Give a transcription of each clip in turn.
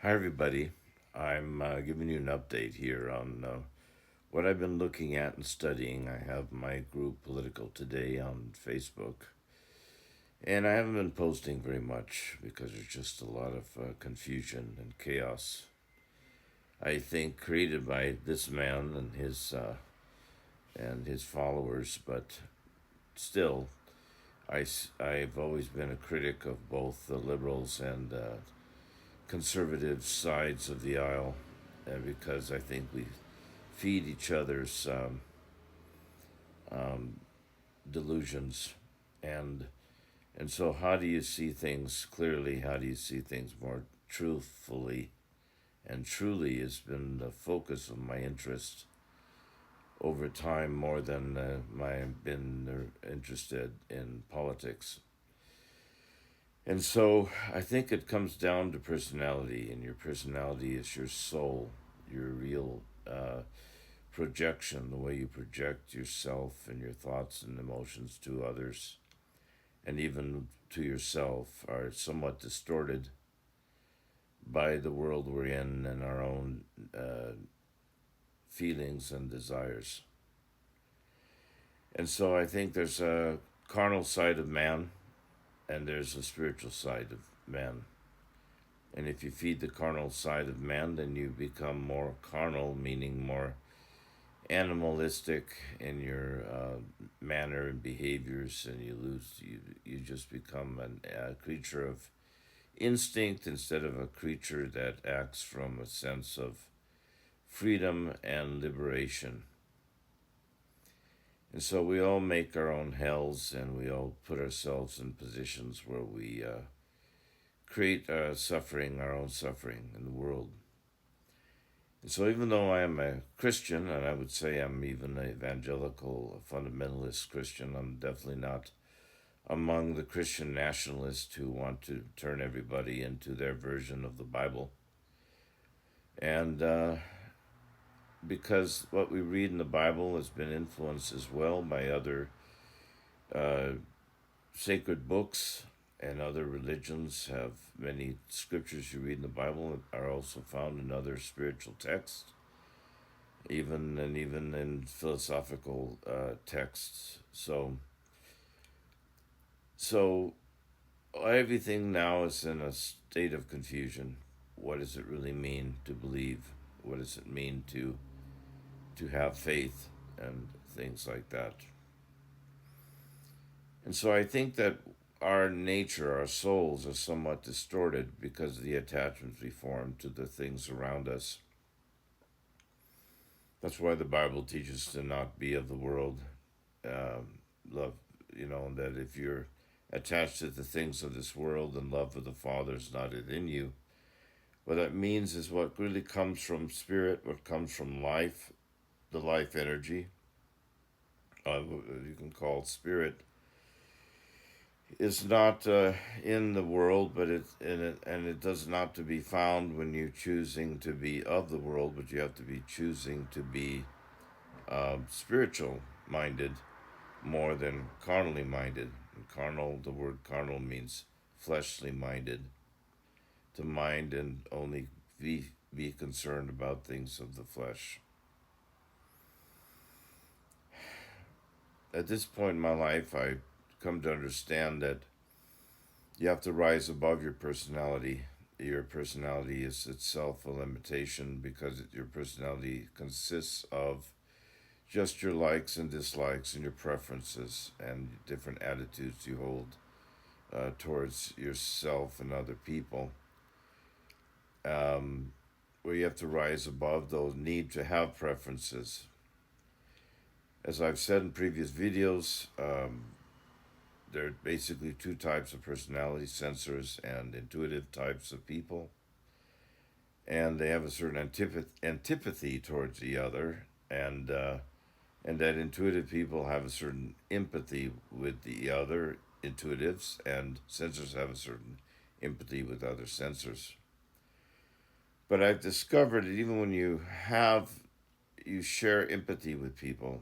Hi, everybody. I'm giving you an update here on what I've been looking at and studying. I have my group Political Today on Facebook, and I haven't been posting very much because there's just a lot of confusion and chaos. I think created by this man and his followers, but still, I've always been a critic of both the liberals and conservative sides of the aisle, because I think we feed each other's delusions, and so how do you see things clearly? How do you see things more truthfully? And truly has been the focus of my interest over time more than my been interested in politics. And so I think it comes down to personality, and your personality is your soul, your real projection, the way you project yourself and your thoughts and emotions to others and even to yourself are somewhat distorted by the world we're in and our own feelings and desires. And so I think there's a carnal side of man and there's a spiritual side of man. And if you feed the carnal side of man, then you become more carnal, meaning more animalistic in your manner and behaviors, and you just become a creature of instinct instead of a creature that acts from a sense of freedom and liberation. And so we all make our own hells, and we all put ourselves in positions where we create our own suffering in the world. And so, even though I am a Christian, and I would say I'm even an evangelical, fundamentalist Christian, I'm definitely not among the Christian nationalists who want to turn everybody into their version of the Bible. And because what we read in the Bible has been influenced as well by other uh, sacred books, and other religions have many scriptures you read in the Bible are also found in other spiritual texts, even in philosophical texts. So everything now is in a state of confusion. What does it really mean to believe? What does it mean to have faith and things like that? And so I think that our nature, our souls, are somewhat distorted because of the attachments we form to the things around us. That's why the Bible teaches to not be of the world. Love, that if you're attached to the things of this world, and love of the Father is not in you. What that means is what really comes from spirit, what comes from life, the life energy, you can call it spirit, is not in the world, but it does not to be found when you're choosing to be of the world, but you have to be choosing to be spiritual minded more than carnally minded. And carnal, the word carnal means fleshly minded, to mind and only be concerned about things of the flesh. At this point in my life, I come to understand that you have to rise above your personality. Your personality is itself a limitation because your personality consists of just your likes and dislikes and your preferences and different attitudes you hold towards yourself and other people. Um, where you have to rise above those need to have preferences. As I've said in previous videos, there are basically two types of personality: sensors and intuitive types of people. And they have a certain antipathy towards the other, and that intuitive people have a certain empathy with the other intuitives, and sensors have a certain empathy with other sensors. But I've discovered that even when you share empathy with people,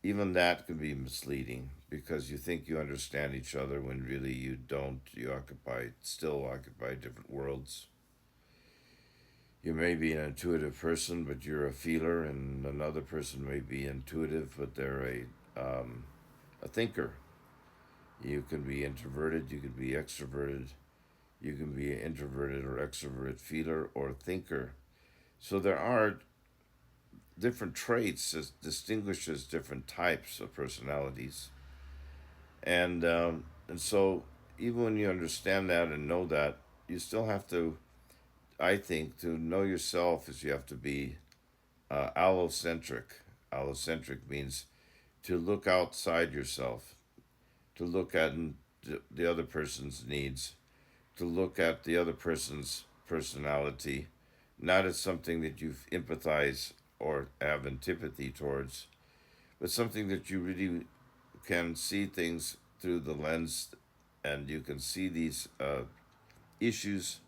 even that can be misleading because you think you understand each other when really you don't. You still occupy different worlds. You may be an intuitive person, but you're a feeler, and another person may be intuitive, but they're a thinker. You can be introverted, you can be extroverted, you can be an introverted or extroverted feeler or thinker. So there are different traits that distinguishes different types of personalities, and so even when you understand that and know that, you still have to. I think to know yourself is you have to be allocentric. Allocentric means to look outside yourself, to look at the other person's needs, to look at the other person's personality, not as something that you empathize or have antipathy towards, but something that you really can see things through the lens, and you can see these issues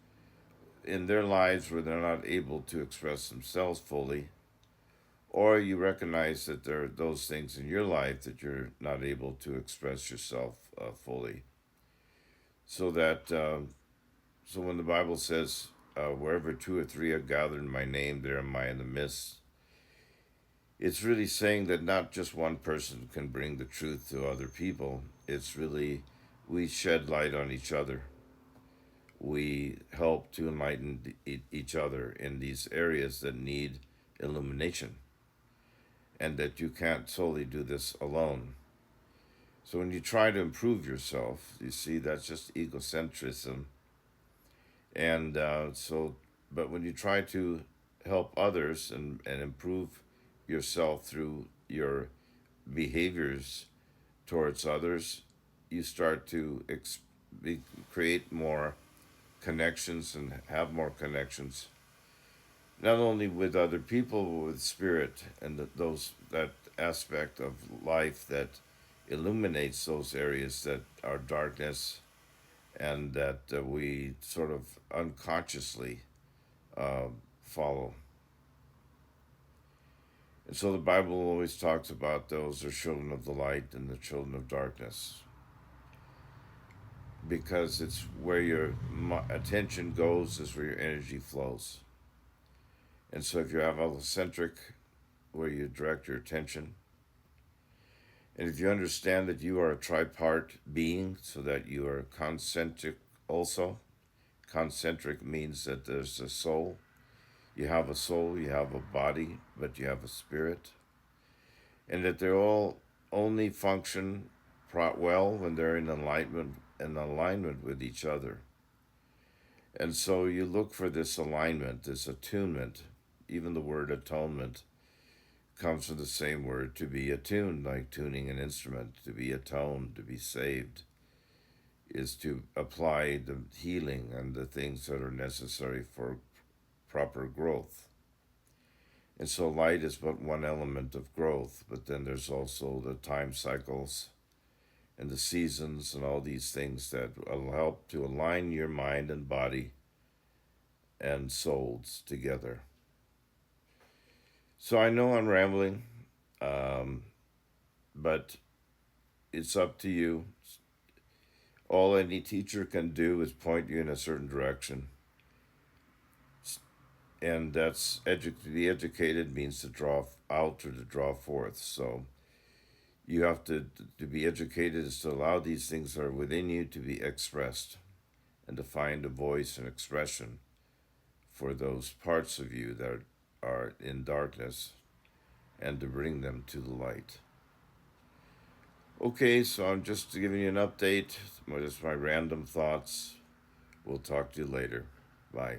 in their lives where they're not able to express themselves fully, or you recognize that there are those things in your life that you're not able to express yourself fully. So that so when the Bible says, "Wherever two or three are gathered in my name, there am I in the midst," it's really saying that not just one person can bring the truth to other people. It's really we shed light on each other. We help to enlighten each other in these areas that need illumination, and that you can't solely do this alone. So when you try to improve yourself, you see that's just egocentrism, and but when you try to help others and improve yourself through your behaviors towards others, you start to create more connections and have more connections, not only with other people but with spirit and those that aspect of life that illuminates those areas that are darkness, and that we sort of unconsciously uh, follow. And so the Bible always talks about those are children of the light and the children of darkness, because it's where your attention goes is where your energy flows. And so if you have allocentric, where you direct your attention, and if you understand that you are a tripart being, so that you are concentric also. Concentric means that there's a soul. You have a soul, you have a body, but you have a spirit. And that they all only function well when they're in alignment with each other. And so you look for this alignment, this attunement. Even the word atonement comes from the same word, to be attuned, like tuning an instrument. To be atoned, to be saved, is to apply the healing and the things that are necessary for proper growth. And so light is but one element of growth, but then there's also the time cycles and the seasons and all these things that will help to align your mind and body and souls together. So I know I'm rambling, um, but it's up to you. All any teacher can do is point you in a certain direction. And to be educated means to draw out or to draw forth. So you have to be educated is to allow these things that are within you to be expressed, and to find a voice and expression for those parts of you that are in darkness, and to bring them to the light. Okay, so I'm just giving you an update. Just my random thoughts. We'll talk to you later. Bye.